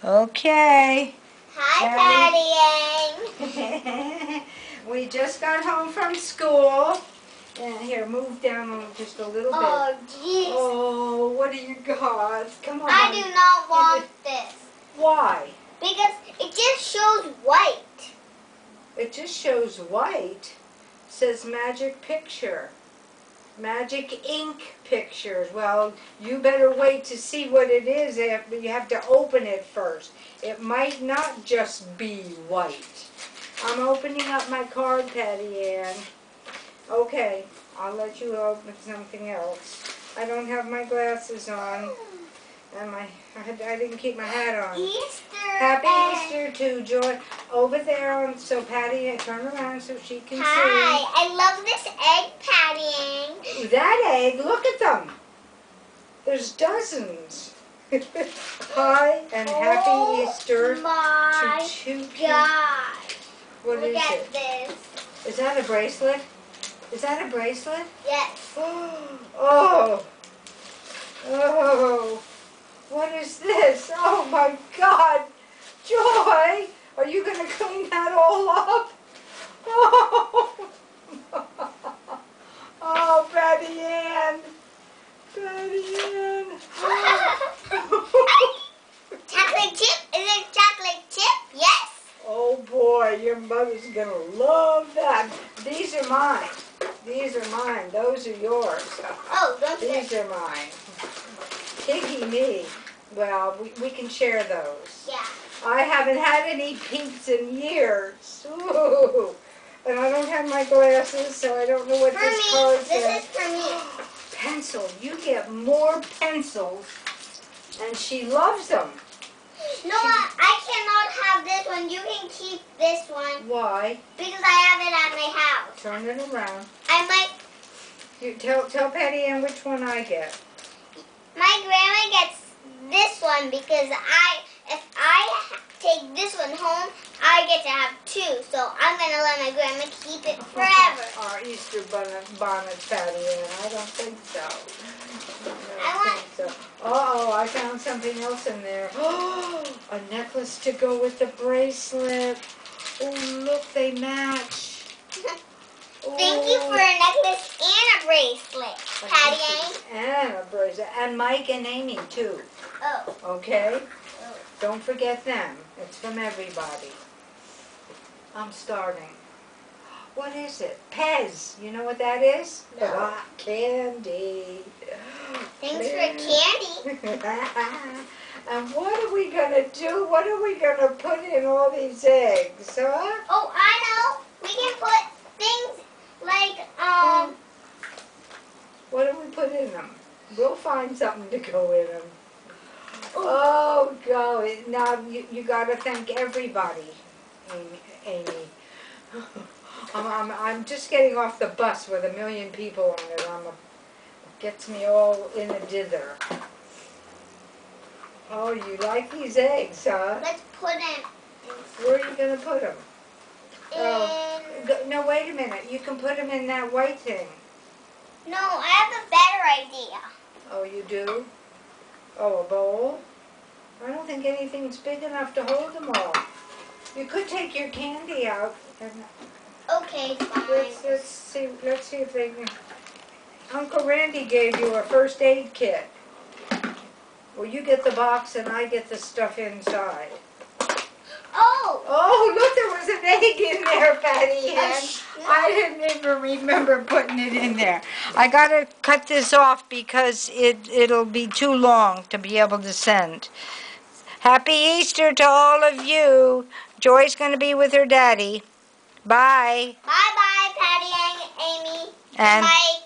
Okay. Hi, Patty. We just got home from school. And here, move down just a little bit. Oh, jeez. Oh, what do you got? Come on. I do not want this. Why? Because it just shows white. It just shows white. It says magic picture. Magic ink pictures. Well, you better wait to see what it is. You have to open it first. It might not just be white. I'm opening up my card, Patty Ann. Okay, I'll let you open something else. I don't have my glasses on, and I didn't keep my hat on. Easter Happy egg. Easter to Joy. Over there, so Patty, turn around so she can see. Hi, I love this egg, Patty. Ooh, that egg, look at them. There's dozens. Hi, and happy Easter My to two. God. What Look is at it? this. Is that a bracelet? Is that a bracelet? Yes. Oh. Oh. What is this? Oh my God. Joy, are you going to clean that all up? Oh. Oh, Patty Ann. Patty Ann. Chocolate chip? Is it chocolate chip? Yes. Oh boy, your mother's going to love that. These are mine. These are mine. Those are yours. Oh, don't These are mine. Piggy me. Well, we can share those. Yeah. I haven't had any pinks in years. Ooh. And I don't have my glasses, so I don't know what For this me, card this says. is for me. Pencil. You get more pencils, and she loves them. No, I cannot have this one. You can keep this one. Why? Because I have it at my house. Turn it around. I might. You tell Patty Ann which one I get. My grandma gets this one because if I take this one home, I get to have two. So I'm gonna let my grandma keep it forever. Our Easter bonnets, Patty Ann. I don't think so. I think so. Uh-oh, I found something else in there. Oh, a necklace to go with the bracelet. Oh, look, they match. Thank you for a necklace and a bracelet, Patty Ann. And a bracelet. And Mike and Amy, too. Oh. Okay? Oh. Don't forget them. It's from everybody. I'm starting. What is it? Pez. You know what that is? No. Ah, candy. Thanks for candy. And what are we going to do? What are we going to put in all these eggs, huh? Oh, I know. We can put things like, What do we put in them? We'll find something to go in them. Oh, golly. Now, you got to thank everybody, Amy. I'm just getting off the bus with 1,000,000 people on it. It gets me all in a dither. Oh, you like these eggs, huh? let's put in. Where are you going to put them? No, wait a minute. You can put them in that white thing. No, I have a better idea. Oh, you do? Oh, a bowl? I don't think anything's big enough to hold them all. You could take your candy out. And Okay, fine. let's see if they can. Uncle Randy gave you a first aid kit. Well, you get the box and I get the stuff inside. Oh! Oh, look, there was an egg in there, Patty Ann. I didn't even remember putting it in there. I got to cut this off because it'll be too long to be able to send. Happy Easter to all of you. Joy's going to be with her daddy. Bye. Bye-bye, Patty and Amy. And my